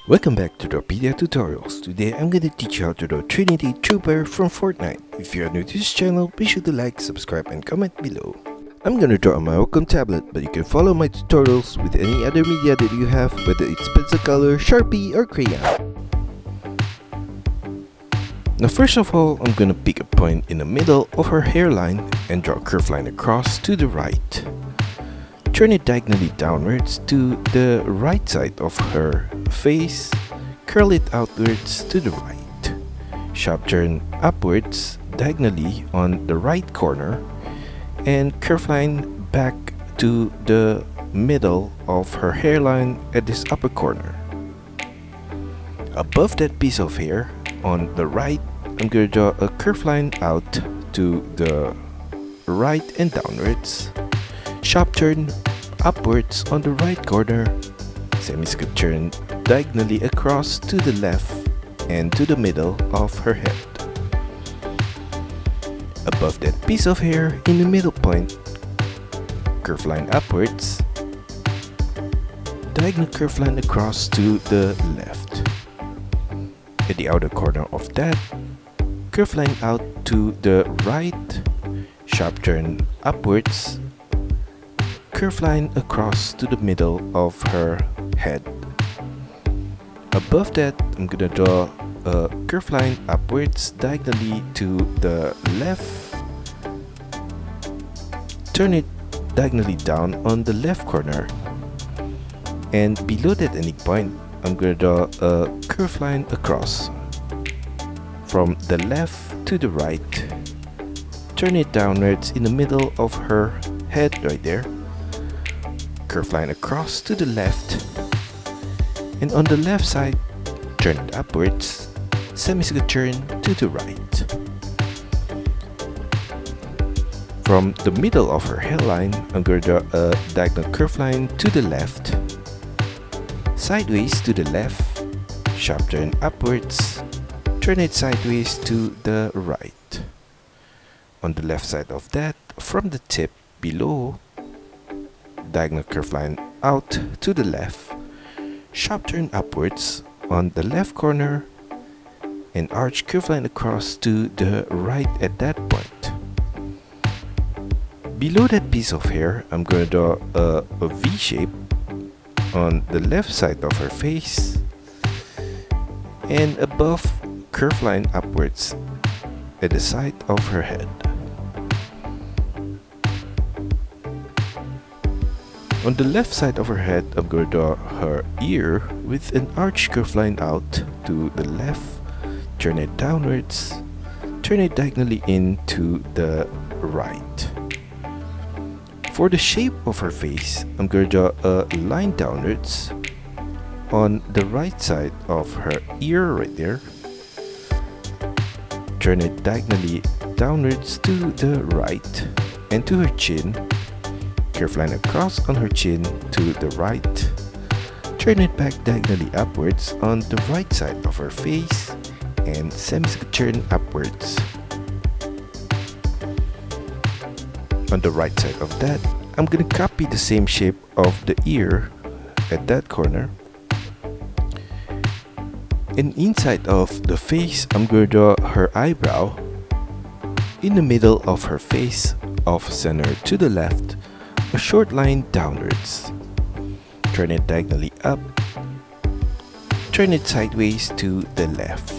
Welcome back to DRAWPEDIA tutorials. Today I'm gonna teach you how to draw Trinity Trooper from Fortnite. If you are new to this channel, be sure to like, subscribe and comment below. I'm gonna draw on my Wacom tablet, but you can follow my tutorials with any other media that you have, whether it's pencil color, Sharpie or crayon. Now first of all, I'm gonna pick a point in the middle of her hairline and draw a curved line across to the right. Turn it diagonally downwards to the right side of her face, curl it outwards to the right. Sharp turn upwards diagonally on the right corner and curve line back to the middle of her hairline at this upper corner. Above that piece of hair on the right, I'm going to draw a curved line out to the right and downwards. Sharp turn upwards on the right corner, semicircle turn diagonally across to the left and to the middle of her head. Above that piece of hair in the middle point, curve line upwards, diagonal curve line across to the left. At the outer corner of that, curve line out to the right, sharp turn upwards, curve line across to the middle of her head. Above that, I'm gonna draw a curve line upwards diagonally to the left, turn it diagonally down on the left corner, and below that ending point, I'm gonna draw a curve line across from the left to the right, turn it downwards in the middle of her head right there, curve line across to the left, and on the left side, turn it upwards, semicircle turn to the right. From the middle of her hairline, I'm going to draw a diagonal curve line to the left, sideways to the left, sharp turn upwards, turn it sideways to the right. On the left side of that, from the tip below, diagonal curve line out to the left, sharp turn upwards on the left corner, and arch curve line across to the right at that point. Below that piece of hair, I'm going to draw a V shape on the left side of her face, and above, curve line upwards at the side of her head. On the left side of her head, I'm going to draw her ear with an arch curve line out to the left, turn it downwards, turn it diagonally in to the right. For the shape of her face, I'm going to draw a line downwards on the right side of her ear right there, turn it diagonally downwards to the right and to her chin, curve line across on her chin to the right, turn it back diagonally upwards on the right side of her face, and semicircle turn upwards. On the right side of that, I'm gonna copy the same shape of the ear at that corner. And inside of the face, I'm gonna draw her eyebrow in the middle of her face, off center to the left, a short line downwards. Turn it diagonally up, turn it sideways to the left.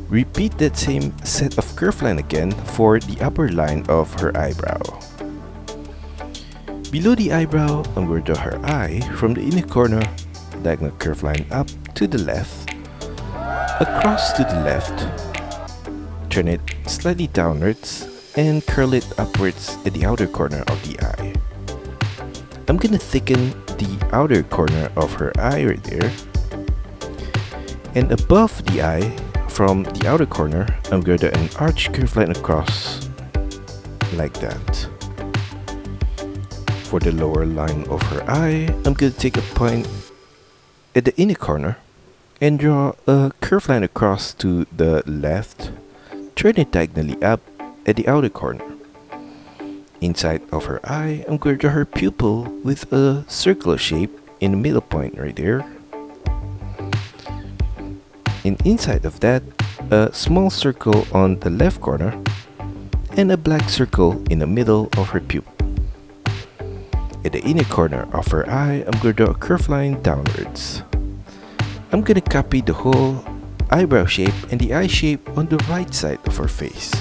Repeat that same set of curve line again for the upper line of her eyebrow. Below the eyebrow, I'm going to draw her eye from the inner corner, diagonal curve line up to the left, across to the left, turn it slightly downwards, and curl it upwards at the outer corner of the eye. I'm gonna thicken the outer corner of her eye right there, and above the eye, from the outer corner, I'm gonna do an arch curve line across like that. For the lower line of her eye, I'm gonna take a point at the inner corner and draw a curve line across to the left, turn it diagonally up at the outer corner. Inside of her eye, I'm going to draw her pupil with a circular shape in the middle point right there. And inside of that, a small circle on the left corner and a black circle in the middle of her pupil. At the inner corner of her eye, I'm going to draw a curved line downwards. I'm going to copy the whole eyebrow shape and the eye shape on the right side of her face.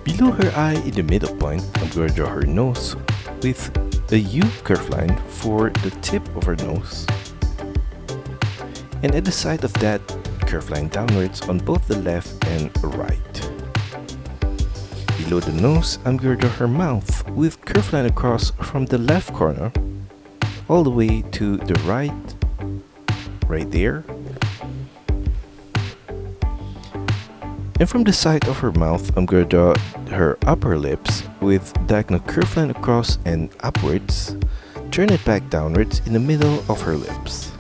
Below her eye in the middle point, I'm going to draw her nose with a U curve line for the tip of her nose. And at the side of that, curve line downwards on both the left and right. Below the nose, I'm going to draw her mouth with curve line across from the left corner all the way to the right there. And from the side of her mouth, I'm going to draw her upper lips with diagonal curve line across and upwards. Turn it back downwards in the middle of her lips.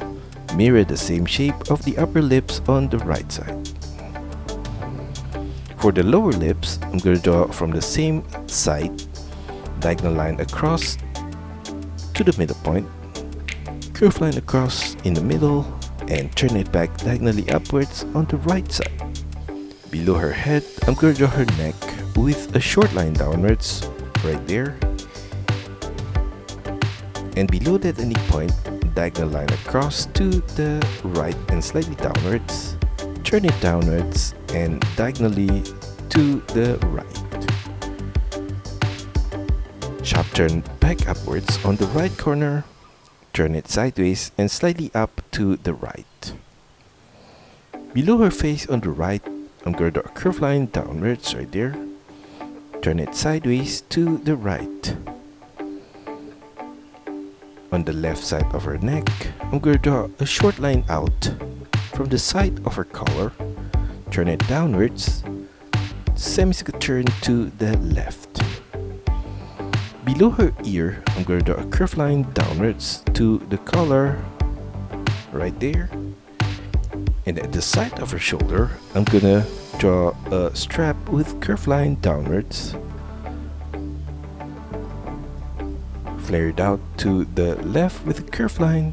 Mirror the same shape of the upper lips on the right side. For the lower lips, I'm going to draw from the same side, diagonal line across to the middle point, curve line across in the middle, and turn it back diagonally upwards on the right side. Below her head, I'm going to draw her neck with a short line downwards, right there. And below that any point, diagonal line across to the right and slightly downwards. Turn it downwards and diagonally to the right. Sharp turn back upwards on the right corner. Turn it sideways and slightly up to the right. Below her face on the right, I'm going to draw a curved line downwards right there. Turn it sideways to the right. On the left side of her neck, I'm going to draw a short line out from the side of her collar. Turn it downwards, semicircle turn to the left. Below her ear, I'm going to draw a curved line downwards to the collar right there. And at the side of her shoulder, I'm gonna draw a strap with curved line downwards. Flare it out to the left with a curved line.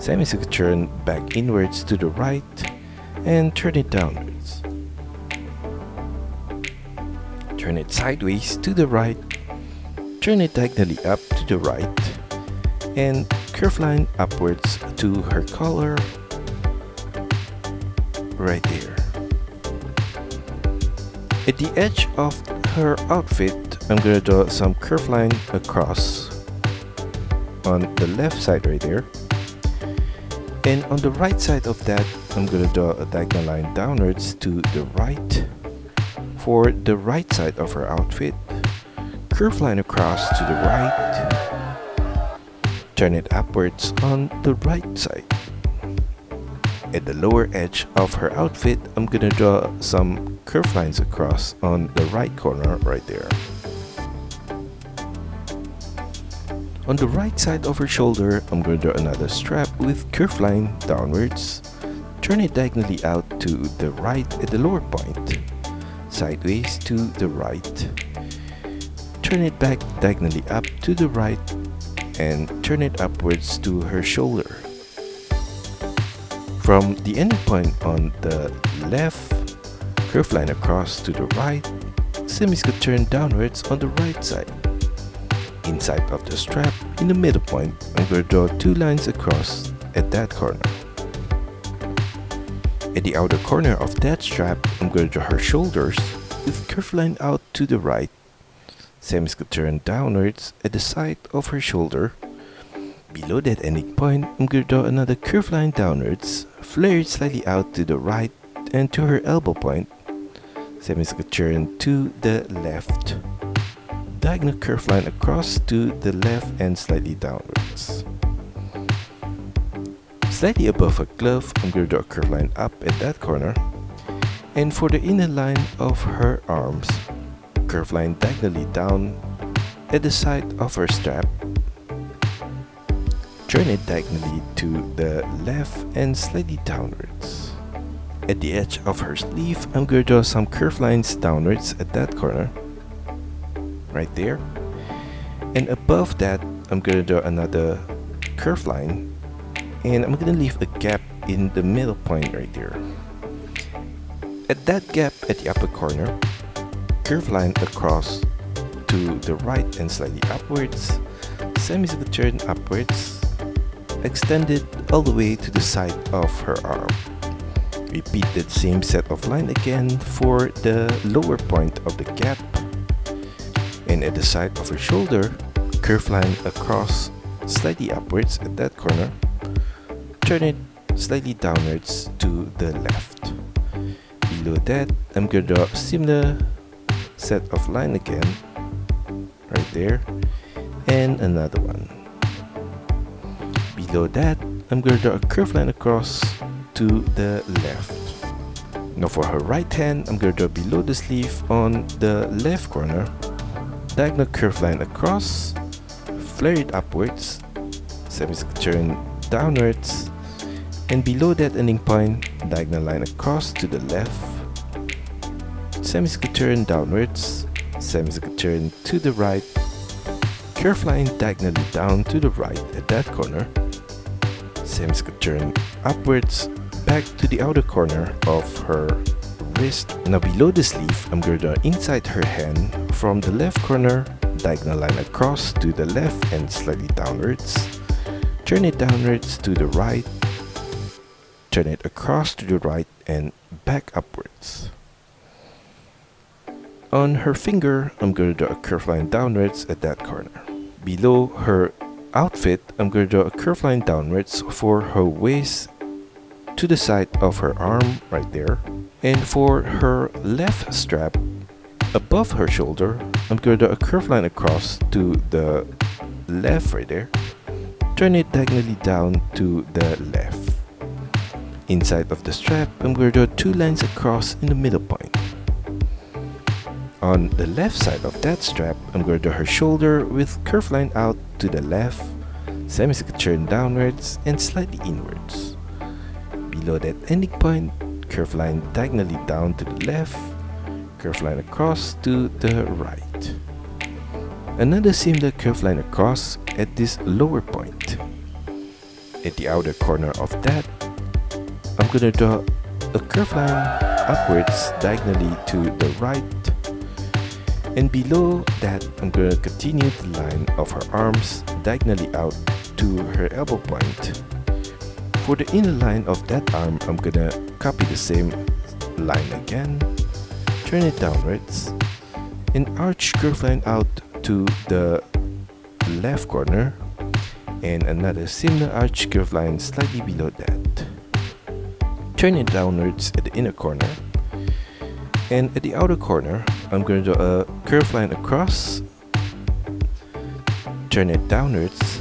Semicircle turn back inwards to the right and turn it downwards. Turn it sideways to the right. Turn it diagonally up to the right. And curved line upwards to her collar. Right there. At the edge of her outfit, I'm going to draw some curved line across on the left side right there. And on the right side of that, I'm going to draw a diagonal line downwards to the right. For the right side of her outfit, curved line across to the right. Turn it upwards on the right side. At the lower edge of her outfit, I'm gonna draw some curved lines across on the right corner right there. On the right side of her shoulder, I'm gonna draw another strap with curved line downwards. Turn it diagonally out to the right at the lower point, sideways to the right. Turn it back diagonally up to the right and turn it upwards to her shoulder. From the ending point on the left, curved line across to the right, semicircle turn downwards on the right side. Inside of the strap, in the middle point, I'm going to draw two lines across at that corner. At the outer corner of that strap, I'm going to draw her shoulders with curved line out to the right, semicircle turn downwards at the side of her shoulder. Below that ending point, I'm going to draw another curved line downwards, flare it slightly out to the right and to her elbow point, semicircle turn to the left, diagonal curved line across to the left and slightly downwards. Slightly above her glove, I'm going to draw a curved line up at that corner, And for the inner line of her arms, curve line diagonally down at the side of her strap. Turn it diagonally to the left and slightly downwards. At the edge of her sleeve, I'm going to draw some curve lines downwards at that corner, right there. And above that, I'm going to draw another curve line, and I'm going to leave a gap in the middle point right there. At that gap at the upper corner, curve line across to the right and slightly upwards, semicircle turn upwards, extended all the way to the side of her arm. Repeat that same set of line again for the lower point of the gap, and at the side of her shoulder, curve line across slightly upwards at that corner, turn it slightly downwards to the left. Below that, I'm going to draw a similar set of line again, right there, and another one. Below that, I'm going to draw a curve line across to the left. Now for her right hand, I'm going to draw below the sleeve on the left corner, diagonal curve line across, flare it upwards, semicircle turn downwards, and below that ending point, diagonal line across to the left, semicircle turn downwards, semicircle turn to the right, curve line diagonally down to the right at that corner, semicircle turn upwards, back to the outer corner of her wrist. Now below the sleeve, I'm going to draw inside her hand from the left corner, diagonal line across to the left and slightly downwards, turn it downwards to the right, turn it across to the right and back upwards. On her finger, I'm going to draw a curve line downwards at that corner. Below her outfit, I'm going to draw a curve line downwards for her waist to the side of her arm right there. And for her left strap, above her shoulder, I'm going to draw a curve line across to the left right there. Turn it diagonally down to the left. Inside of the strap, I'm going to draw two lines across in the middle point. On the left side of that strap, I'm going to draw her shoulder with curve line out to the left, semicircle turn downwards and slightly inwards. Below that ending point, curve line diagonally down to the left, curve line across to the right. Another similar curve line across at this lower point. At the outer corner of that, I'm going to draw a curve line upwards diagonally to the right, and below that I'm going to continue the line of her arms diagonally out to her elbow point. For the inner line of that arm, I'm going to copy the same line again, turn it downwards, and arch curve line out to the left corner, and another similar arch curve line slightly below that. Turn it downwards at the inner corner, and at the outer corner, I'm going to draw a curve line across, turn it downwards,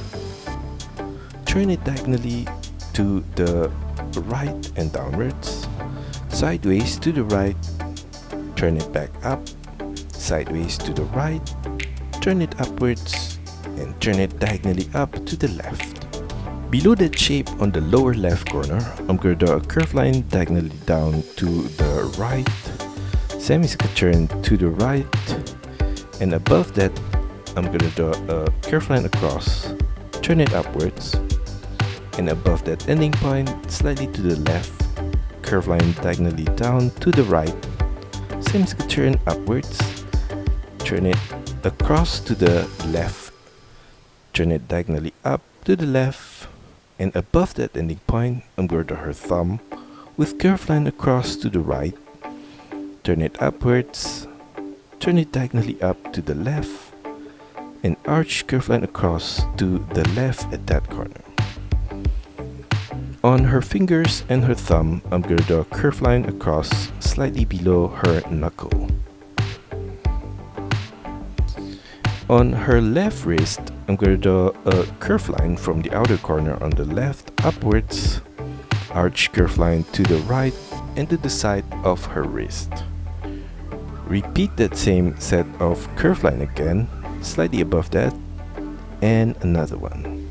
turn it diagonally to the right and downwards, sideways to the right, turn it back up, sideways to the right, turn it upwards, and turn it diagonally up to the left. Below that shape on the lower left corner, I'm going to draw a curve line diagonally down to the right, semicircle turn to the right, and above that, I'm going to draw a curve line across, turn it upwards, and above that ending point, slightly to the left, curve line diagonally down to the right, semicircle turn upwards, turn it across to the left, turn it diagonally up to the left, and above that ending point, I'm going to draw her thumb with curve line across to the right, turn it upwards, turn it diagonally up to the left, and arch curve line across to the left at that corner. On her fingers and her thumb, I'm going to draw a curve line across slightly below her knuckle. On her left wrist, I'm going to draw a curve line from the outer corner on the left upwards, arch curve line to the right, and to the side of her wrist. Repeat that same set of curve line again, slightly above that, and another one.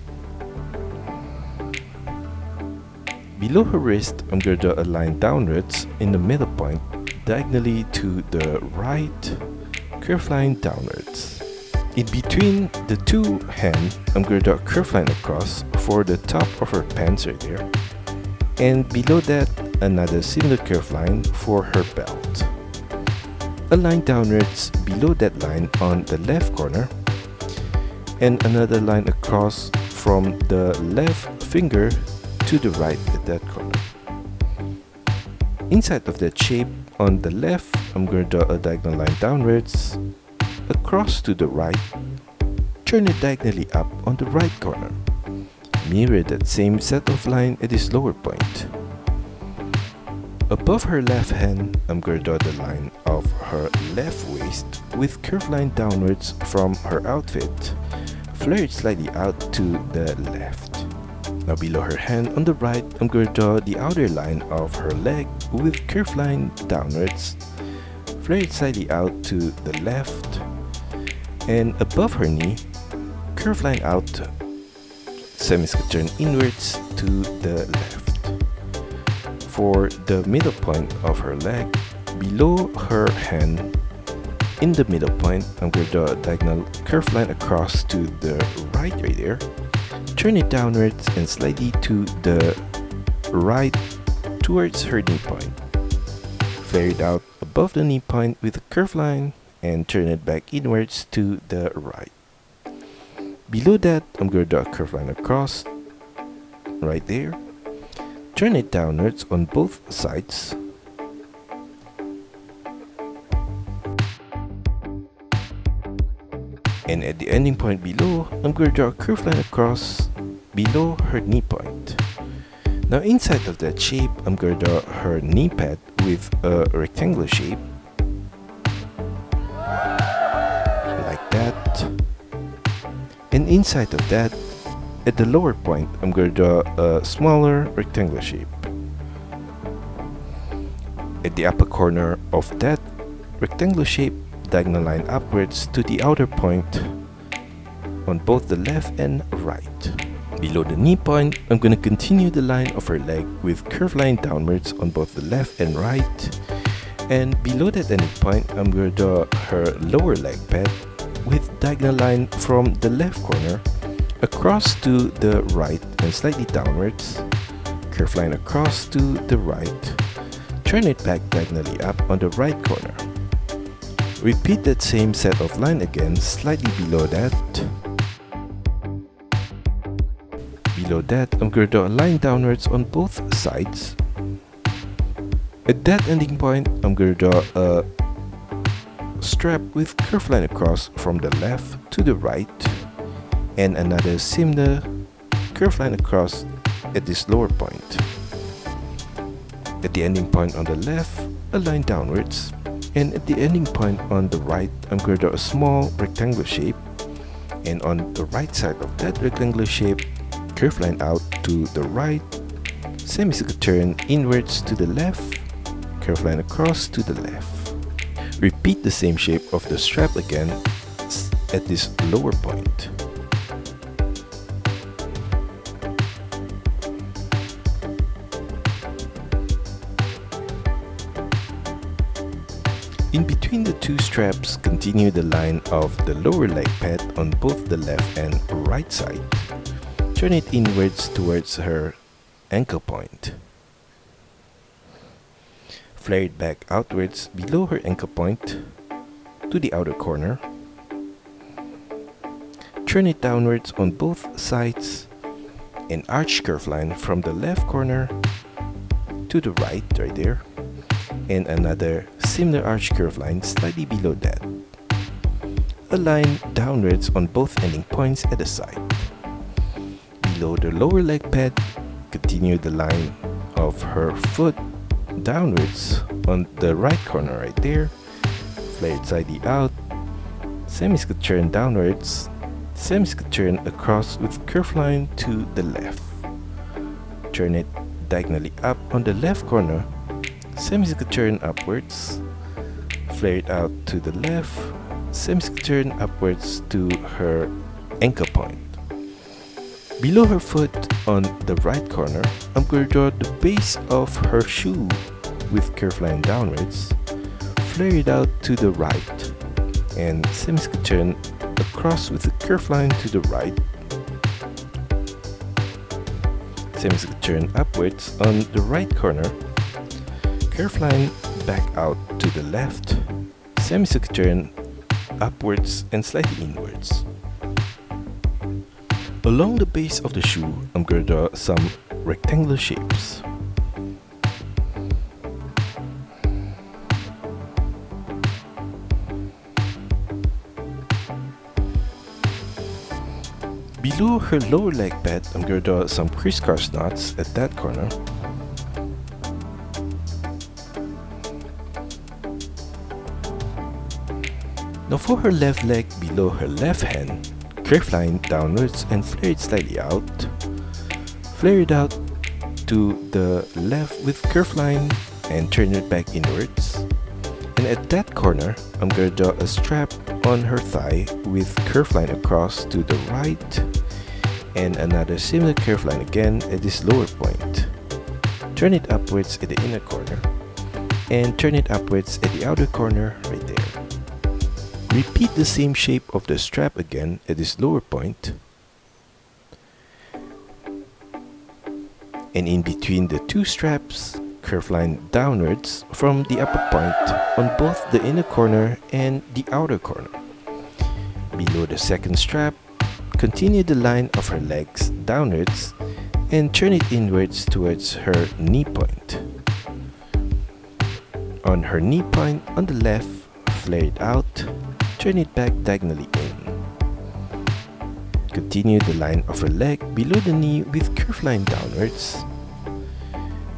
Below her wrist, I'm going to draw a line downwards in the middle point, diagonally to the right, curve line downwards. In between the two hands, I'm going to draw a curve line across for the top of her pants right there. And below that, another similar curve line for her belt. A line downwards below that line on the left corner, and another line across from the left finger to the right at that corner. Inside of that shape on the left, I'm going to draw a diagonal line downwards, across to the right, turn it diagonally up on the right corner. Mirror that same set of line at this lower point. Above her left hand, I'm going to draw the line of her left waist with curve line downwards from her outfit, flare it slightly out to the left. Now below her hand on the right, I'm going to draw the outer line of her leg with curve line downwards, flare it slightly out to the left, and above her knee, curve line out, semicircle turn inwards to the left. For the middle point of her leg, below her hand, in the middle point, I'm going to draw a diagonal curve line across to the right there. Turn it downwards and slightly to the right towards her knee point. Flare it out above the knee point with a curve line and turn it back inwards to the right. Below that, I'm going to draw a curve line across right there. Turn it downwards on both sides. And at the ending point below, I'm going to draw a curve line across below her knee point. Now inside of that shape, I'm going to draw her knee pad with a rectangular shape. Like that. And inside of that, at the lower point, I'm going to draw a smaller rectangular shape. At the upper corner of that rectangular shape, diagonal line upwards to the outer point on both the left and right. Below the knee point, I'm going to continue the line of her leg with curve line downwards on both the left and right. And below that ending point, I'm going to draw her lower leg pad with diagonal line from the left corner across to the right and slightly downwards, curve line across to the right, turn it back diagonally up on the right corner. Repeat that same set of line again, slightly below that. Below that, I'm going to draw a line downwards on both sides. At that ending point, I'm going to draw a strap with curve line across from the left to the right, and another similar curve line across at this lower point. At the ending point on the left, a line downwards, and at the ending point on the right, I'm going to draw a small rectangular shape, and on the right side of that rectangular shape, curve line out to the right, semicircle turn inwards to the left, curve line across to the left. Repeat the same shape of the strap again at this lower point. In between the two straps, continue the line of the lower leg pad on both the left and right side. Turn it inwards towards her ankle point. Flare it back outwards below her ankle point to the outer corner. Turn it downwards on both sides and arch curve line from the left corner to the right there, and another similar arch curve line slightly below that. A line downwards on both ending points at the side. Below the lower leg pad, continue the line of her foot downwards on the right corner right there. Flare it slightly out, semicircle turn downwards, semicircle turn across with curve line to the left. Turn it diagonally up on the left corner, semicircle turn upwards, flare it out to the left, semicircle turn upwards to her ankle point. Below her foot on the right corner, I'm going to draw the base of her shoe with curved line downwards, flare it out to the right, and semicircle turn across with a curved line to the right, semicircle turn upwards on the right corner, curved line back out to the left, semicircle turn upwards and slightly inwards. Along the base of the shoe, I'm going to draw some rectangular shapes. Below her lower leg pad, I'm going to draw some crisscross knots at that corner. Now for her left leg, below her left hand, curved line downwards and flare it slightly out. Flare it out to the left with curved line and turn it back inwards. And at that corner, I'm going to draw a strap on her thigh with curved line across to the right and another similar curved line again at this lower point. Turn it upwards at the inner corner and turn it upwards at the outer corner right there. Repeat the same shape of the strap again at this lower point. And in between the two straps, curved line downwards from the upper point on both the inner corner and the outer corner. Below the second strap, continue the line of her legs downwards and turn it inwards towards her knee point. On her knee point on the left, flare it out, turn it back diagonally in. Continue the line of her leg below the knee with curved line downwards.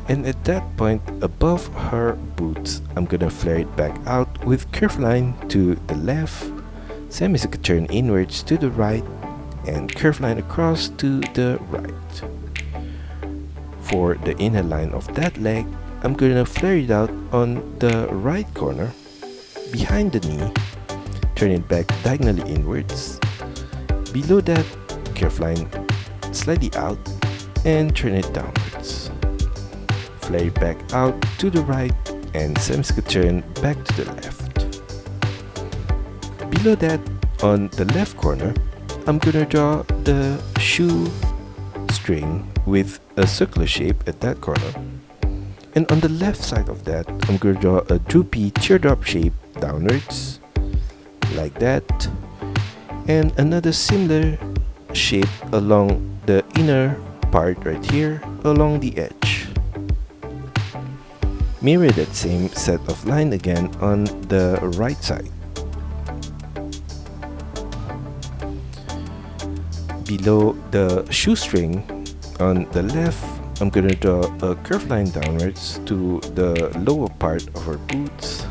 And at that point above her boots, I'm gonna flare it back out with curved line to the left, semicircle turn inwards to the right, and curved line across to the right. For the inner line of that leg, I'm gonna flare it out on the right corner, behind the knee, turn it back diagonally inwards. Below that, curved line slightly out and turn it downwards. Flare it back out to the right and semicircle turn back to the left. Below that, on the left corner, I'm gonna draw the shoe string with a circular shape at that corner. And on the left side of that, I'm gonna draw a droopy teardrop shape downwards, like that, and another similar shape along the inner part right here along the edge. Mirror that same set of line again on the right side. Below the shoestring on the left, I'm gonna draw a curved line downwards to the lower part of her boots,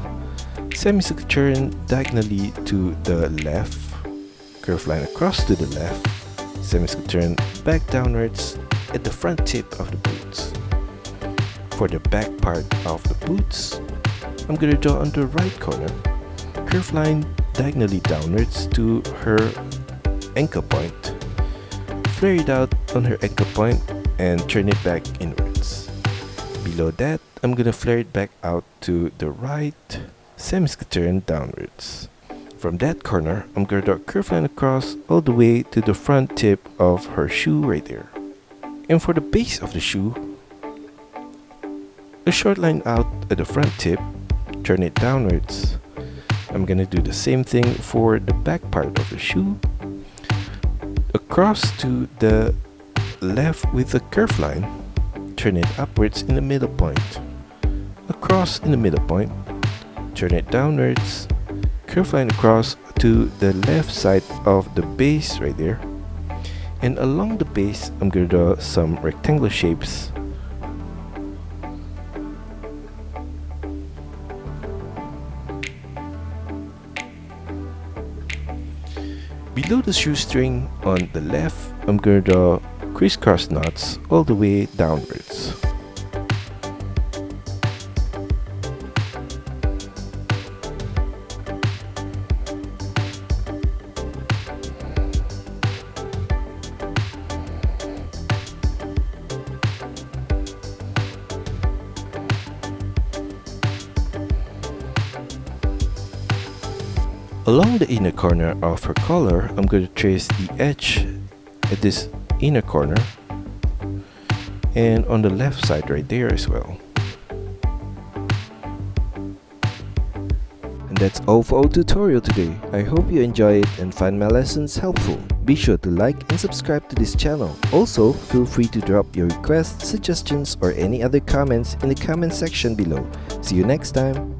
semicircle turn diagonally to the left, curved line across to the left, semicircle turn back downwards at the front tip of the boots. For the back part of the boots, I'm gonna draw on the right corner, curved line diagonally downwards to her ankle point, flare it out on her ankle point and turn it back inwards. Below that, I'm gonna flare it back out to the right, semicircle turn downwards. From that corner, I'm gonna draw a curved line across all the way to the front tip of her shoe right there. And for the base of the shoe, a short line out at the front tip, turn it downwards. I'm gonna do the same thing for the back part of the shoe, across to the left with a curved line, turn it upwards in the middle point, across in the middle point, turn it downwards, curved line across to the left side of the base right there, and along the base I'm going to draw some rectangular shapes. Below the shoestring on the left, I'm going to draw crisscross knots all the way downwards. Along the inner corner of her collar, I'm going to trace the edge at this inner corner and on the left side right there as well. And that's all for our tutorial today. I hope you enjoy it and find my lessons helpful. Be sure to like and subscribe to this channel. Also, feel free to drop your requests, suggestions, or any other comments in the comment section below. See you next time!